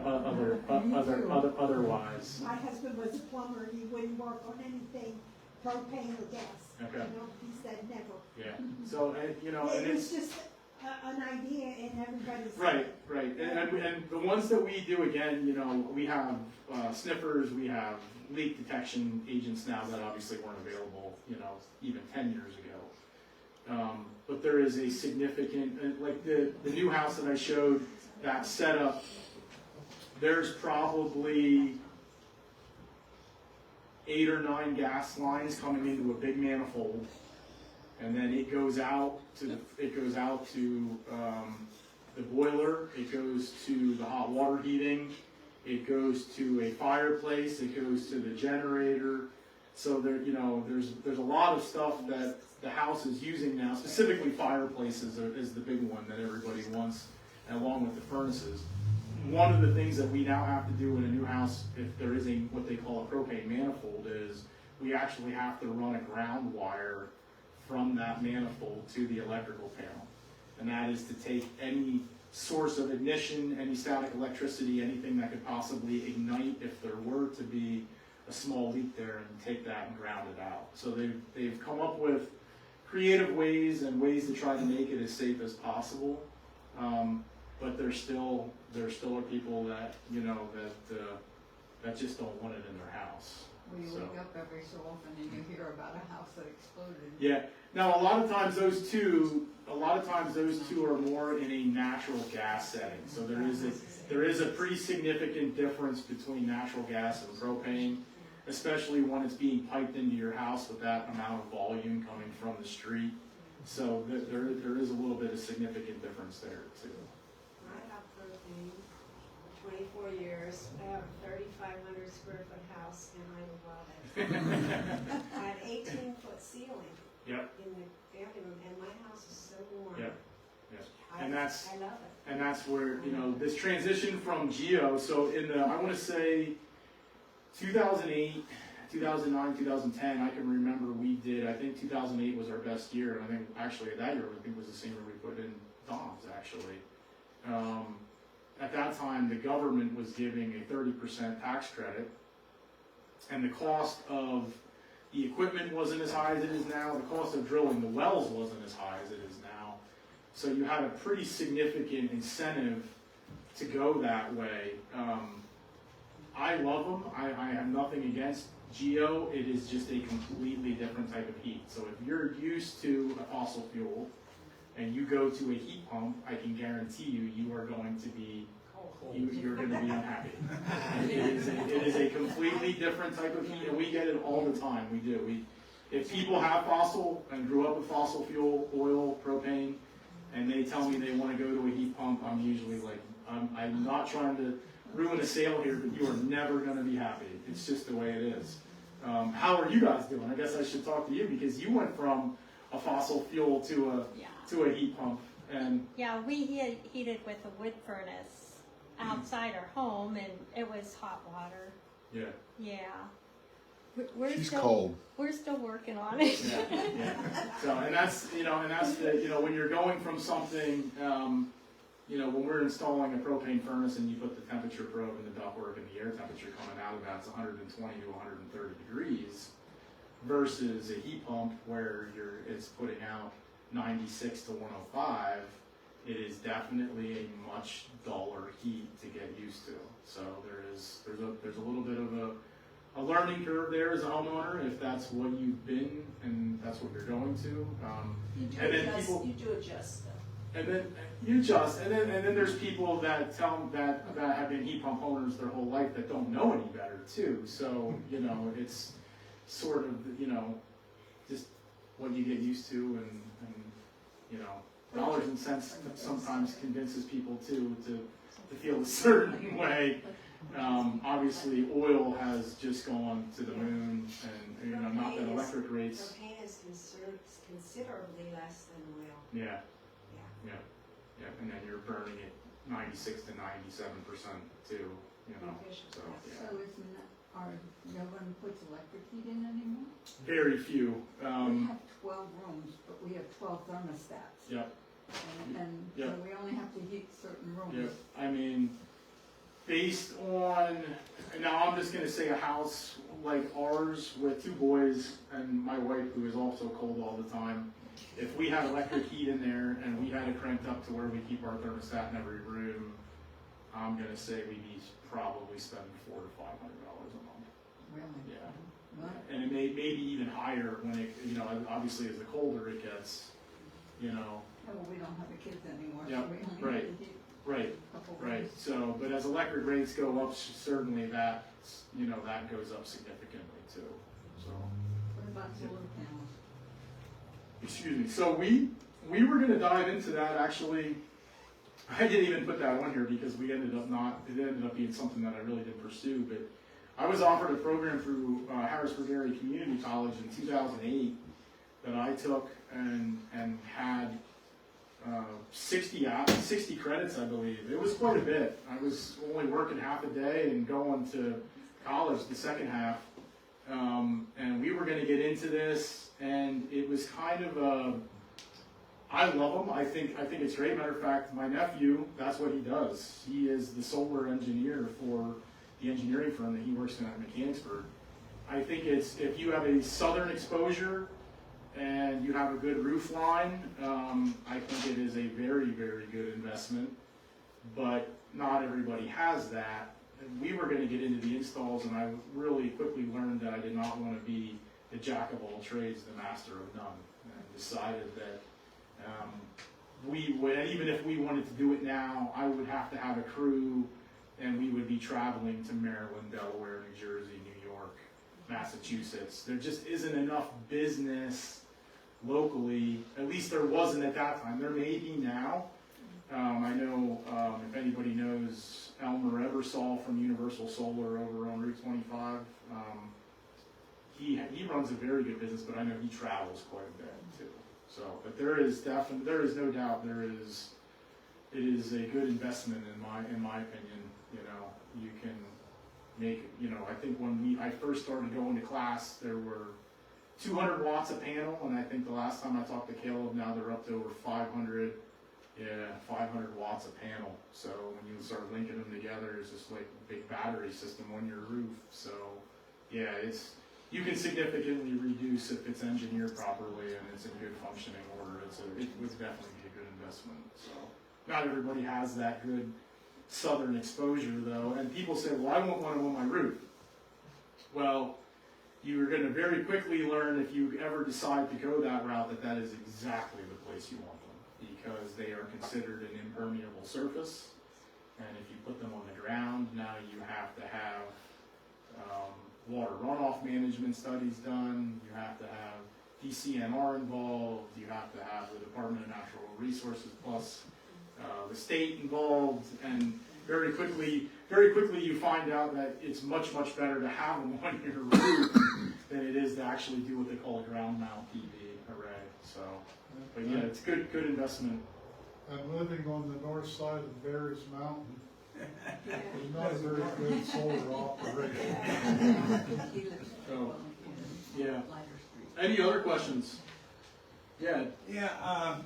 Otherwise. My husband was a plumber, and he wouldn't work on anything propane or gas. Okay. He said never. Yeah. So and It was it's just an idea in everybody's. right. And the ones that we do, again, we have sniffers, we have leak detection agents now that obviously weren't available, even 10 years ago. But there is a significant, like the new house that I showed, that setup, there's probably 8 or 9 gas lines coming into a big manifold, and then it goes out to the boiler, it goes to the hot water heating, it goes to a fireplace, it goes to the generator. So there's a lot of stuff that the house is using now. Specifically, fireplaces is the big one that everybody wants, along with the furnaces. One of the things that we now have to do in a new house, if there is what they call a propane manifold, is we actually have to run a ground wire from that manifold to the electrical panel. And that is to take any source of ignition, any static electricity, anything that could possibly ignite if there were to be a small leak there, and take that and ground it out. So they've come up with creative ways and ways to try to make it as safe as possible. But there still are people that that just don't want it in their house. We wake up every so often and you hear about a house that exploded. Yeah. Now a lot of times those two are more in a natural gas setting. So there is a pretty significant difference between natural gas and propane, especially when it's being piped into your house with that amount of volume coming from the street. So there is a little bit of significant difference there too. I have propane, 24 years, I have a 3,500 square foot house, and I love it. I have 18-foot ceiling Yep. in the family room, and my house is so warm. Yep. Yes. I And that's love it. And that's where, this transition from geo, so I want to say 2008, 2009, 2010, I can remember I think 2008 was our best year, and I think actually that year was the same year we put in Dom's actually. At that time, the government was giving a 30% tax credit, and the cost of the equipment wasn't as high as it is now. The cost of drilling the wells wasn't as high as it is now. So you had a pretty significant incentive to go that way. I love them. I have nothing against Geo. It is just a completely different type of heat. So if you're used to a fossil fuel and you go to a heat pump, I can guarantee you, you are going to be you're going to be unhappy. It is a completely different type of heat, and we get it all the time. We do. If people have fossil and grew up with fossil fuel, oil, propane, and they tell me they want to go to a heat pump, I'm usually like, I'm not trying to ruin a sale here, but you are never going to be happy. It's just the way it is. How are you guys doing? I guess I should talk to you because you went from a fossil fuel to a heat pump, and Yeah, we heated with a wood furnace outside our home, and it was hot water. yeah. Yeah. We're She's still, cold. We're still working on it. Yeah. So, and that's the, when you're going from something, when we're installing a propane furnace and you put the temperature probe in the ductwork and the air temperature coming out of that's 120 to 130 degrees versus a heat pump where it's putting out 96 to 105, it is definitely a much duller heat to get used to. So there's a little bit of a learning curve there as a homeowner if that's what you've been and that's what you're going to. You do adjust though. And then you adjust, and then there's people that that have been heat pump owners their whole life that don't know any better too. So it's sort of just what you get used to, and dollars and cents sometimes convinces people too to feel a certain way. Obviously, oil has just gone to the moon, and not that electric rates. Propane is considerably less than oil. Yeah, and then you're burning it 96 to 97% too. So yeah. So no one puts electric heat in anymore? Very few. We have 12 rooms, but we have 12 thermostats. Yep. And so Yep. we only have to heat certain rooms. Yep. I mean, based on, now I'm just going to say a house like ours with 2 boys and my wife who is also cold all the time, if we had electric heat in there and we had it cranked up to where we keep our thermostat in every room, I'm going to say we'd be probably spending $400 to $500 a month. Really? Yeah. What? And it maybe even higher when it, obviously as the colder it gets, Oh, we don't have the kids anymore. Yep, So we only right. have to heat Right, a couple right. rooms. So, but as electric rates go up, certainly that goes up significantly too. So, What about solar panels? excuse me. So we were going to dive into that actually. I didn't even put that on here because it ended up being something that I really didn't pursue. But I was offered a program through Harrisburg Area Community College in 2008 that I took and had 60 credits, I believe. It was quite a bit. I was only working half a day and going to college the second half. And we were going to get into this, and it was kind of I love them. I think it's great. Matter of fact, my nephew, that's what he does. He is the solar engineer for the engineering firm that he works in at Mechanicsburg. I think if you have a southern exposure and you have a good roof line, I think it is a very, very good investment. But not everybody has that. And we were going to get into the installs, and I really quickly learned that I did not want to be the jack of all trades, the master of none, and decided that we would, and even if we wanted to do it now, I would have to have a crew, and we would be traveling to Maryland, Delaware, New Jersey, New York, Massachusetts. There just isn't enough business locally. At least there wasn't at that time. There may be now. I know if anybody knows Elmer Eversole from Universal Solar over on Route 25. He runs a very good business, but I know he travels quite a bit too. So, but there is no doubt it is a good investment in my opinion. You can make, I think when I first started going to class, there were 200 watts a panel, and I think the last time I talked to Caleb, now they're up to over 500. Yeah, 500 watts a panel. So when you start linking them together, it's just like a big battery system on your roof. So yeah, you can significantly reduce if it's engineered properly and it's in good functioning order. It would definitely be a good investment. So not everybody has that good southern exposure though, and people say, well, I won't want them on my roof. Well, you're going to very quickly learn if you ever decide to go that route that is exactly the place you want them, because they are considered an impermeable surface, and if you put them on the ground, now you have to have water runoff management studies done, you have to have DCNR involved, you have to have the Department of Natural Resources plus the state involved, and very quickly you find out that it's much better to have them on your roof than it is to actually do what they call a ground mount PV array. So, but yeah, it's good investment. I'm living on the north side of Barry's Mountain. It's not a very good solar operation. So, yeah. Any other questions? Yeah. Yeah,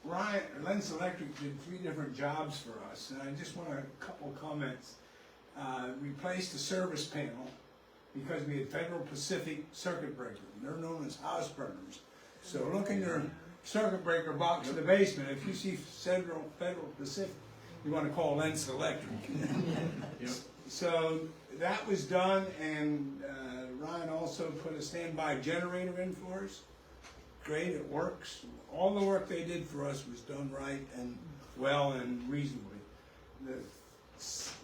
Ryan, Lentz Electric did 3 different jobs for us, and I just want a couple comments. Replaced the service panel because we had Federal Pacific circuit breaker. They're known as house burners. So look in your circuit breaker box in the basement. If you see Federal Pacific, you want to call Lentz Electric. Yep. So that was done, and Ryan also put a standby generator in for us. Great, it works. All the work they did for us was done right and well and reasonably.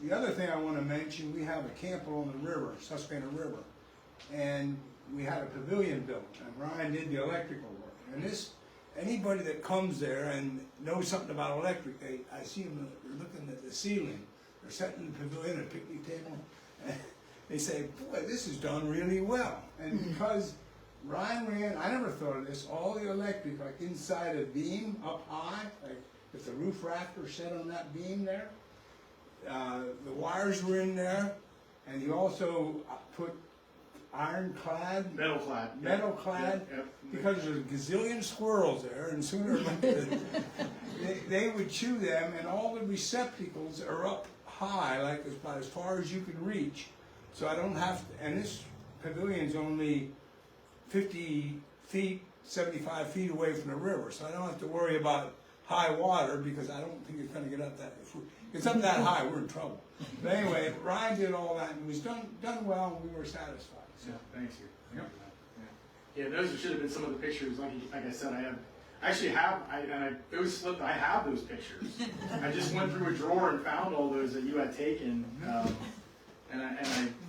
The other thing I want to mention, we have a camper on the river, Susquehanna River, and we had a pavilion built, and Ryan did the electrical work. And this, anybody that comes there and knows something about electric, I see them looking at the ceiling. They're sitting in the pavilion at a picnic table, and they say, boy, this is done really well. And because Ryan ran, I never thought of this, all the electric, like inside a beam up high, like if the roof rafter set on that beam there, the wires were in there, and he also put ironclad, Metal clad. Yep. because there's a gazillion squirrels there, and sooner or later they would chew them, and all the receptacles are up high, like about as far as you can reach. So I don't have to, and this pavilion's only 50 feet, 75 feet away from the river, so I don't have to worry about high water, because I don't think it's going to get up that. If it's up that high, we're in trouble. But anyway, Ryan did all that, and it was done well, and we were satisfied. So. Yeah, thanks you. Yeah, those should have been some of the pictures. Like I said, I have those pictures. I just went through a drawer and found all those that you had taken, and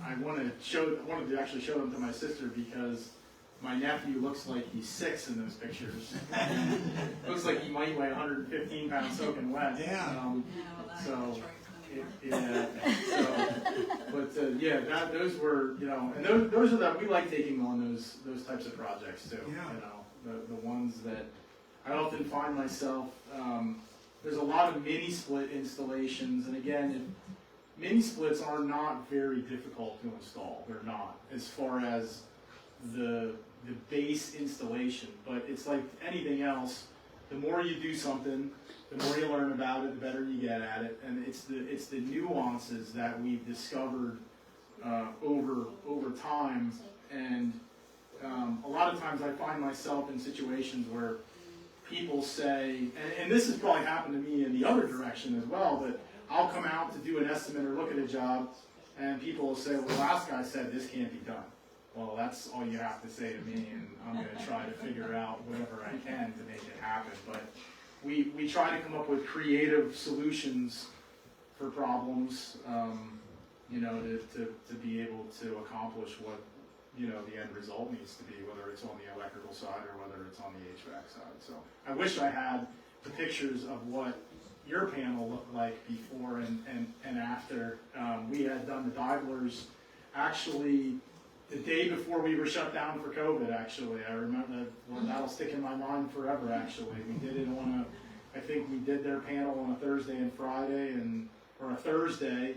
I wanted to actually show them to my sister, because my nephew looks like he's 6 in those pictures. Looks like he might weigh 115 pounds soaking wet. Yeah. Those were, and those are that we like taking on those types of projects too. Yeah. The ones that I often find myself. There's a lot of mini split installations, and again, mini splits are not very difficult to install. They're not, as far as the base installation, but it's like anything else. The more you do something, the more you learn about it, the better you get at it, and it's the nuances that we've discovered over time. And a lot of times I find myself in situations where people say, and this has probably happened to me in the other direction as well, but I'll come out to do an estimate or look at a job, and people will say, well, the last guy said this can't be done. Well, that's all you have to say to me, and I'm going to try to figure out whatever I can to make it happen. But we try to come up with creative solutions for problems, to be able to accomplish what, the end result needs to be, whether it's on the electrical side or whether it's on the HVAC side. So I wish I had the pictures of what your panel looked like before and after. We had done the Divlers actually the day before we were shut down for COVID, actually. I remember that. That'll stick in my mind forever, actually. We did it I think we did their panel on a Thursday and Friday, or a Thursday,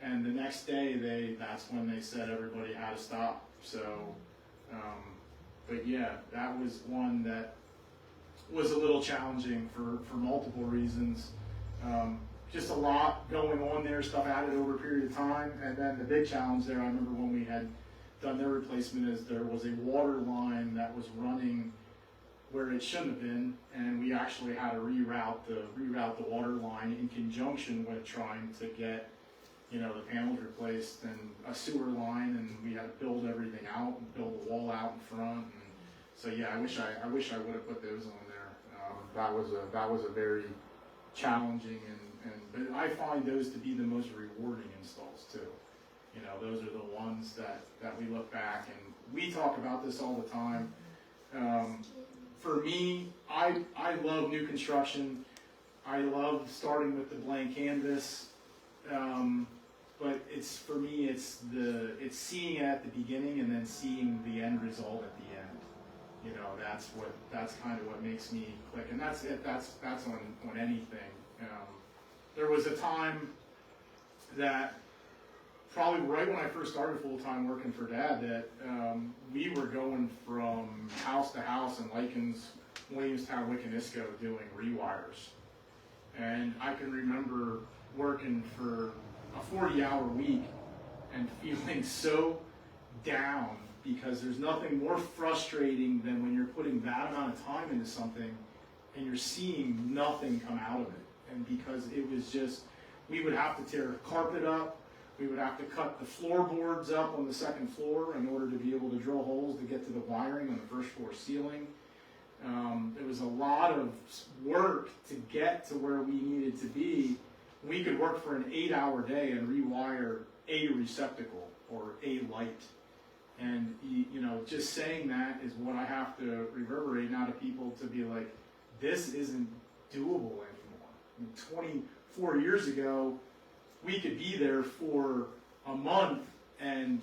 and the next day, that's when they said everybody had to stop. So, but yeah, that was one that was a little challenging for multiple reasons. Just a lot going on there, stuff added over a period of time, and then the big challenge there, I remember when we had done their replacement is there was a water line that was running where it shouldn't have been, and we actually had to reroute the water line in conjunction with trying to get, you know, the panels replaced and a sewer line, and we had to build everything out and build a wall out in front. And so yeah, I wish I would have put those on there. That was a very challenging and but I find those to be the most rewarding installs too. You know, those are the ones that we look back, and we talk about this all the time. For me, I love new construction. I love starting with the blank canvas. But it's, for me, it's seeing it at the beginning and then seeing the end result at the end. You know, that's kind of what makes me click, and that's on anything. There was a time that probably right when I first started full-time working for Dad that we were going from house to house in Likens, Williamstown, Wiccanisco doing rewires. And I can remember working for a 40-hour week and feeling so down, because there's nothing more frustrating than when you're putting that amount of time into something and you're seeing nothing come out of it. And because it was just, we would have to tear carpet up, we would have to cut the floorboards up on the second floor in order to be able to drill holes to get to the wiring on the first floor ceiling. There was a lot of work to get to where we needed to be. We could work for an 8-hour day and rewire a receptacle or a light. And, you know, just saying that is what I have to reverberate now to people, to be like, this isn't doable anymore. I mean, 24 years ago, we could be there for a month, and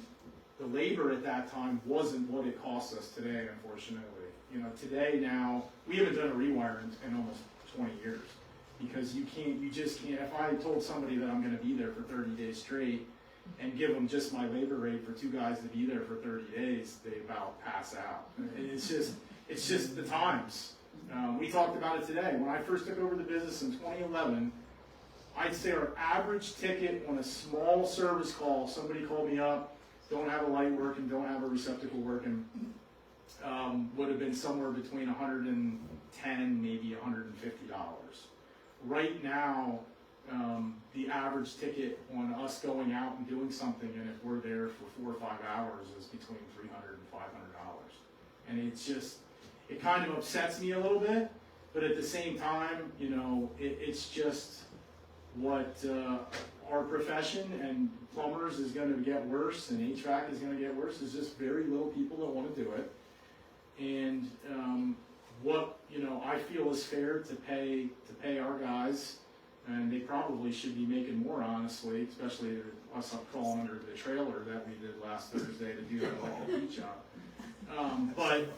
the labor at that time wasn't what it costs us today, unfortunately. You know, today now, we haven't done a rewire in almost 20 years, because you just can't. If I told somebody that I'm going to be there for 30 days straight and give them just my labor rate for 2 guys to be there for 30 days, they about pass out. And it's just the times. We talked about it today. When I first took over the business in 2011, I'd say our average ticket on a small service call, somebody called me up, don't have a light working, don't have a receptacle working, would have been somewhere between $110, maybe $150. Right now, the average ticket on us going out and doing something, and if we're there for 4 or 5 hours, is between $300 and $500. And it's just, it kind of upsets me a little bit, but at the same time, you know, it's just what our profession, and plumbers is going to get worse, and HVAC is going to get worse. There's just very little people that want to do it. And what, you know, I feel is fair to pay our guys, and they probably should be making more, honestly, especially us up crawling under the trailer that we did last Thursday to do that electric heat job. But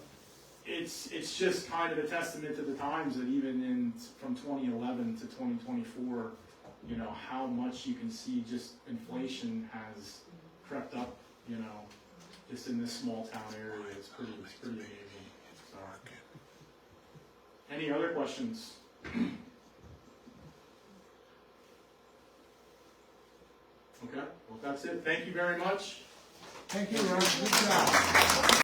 it's just kind of a testament to the times that even from 2011 to 2024, you know, how much you can see just inflation has crept up, you know, just in this small town area. It's pretty amazing. So, any other questions? Okay, well, that's it. Thank you very much. Thank you, Ron. Good job.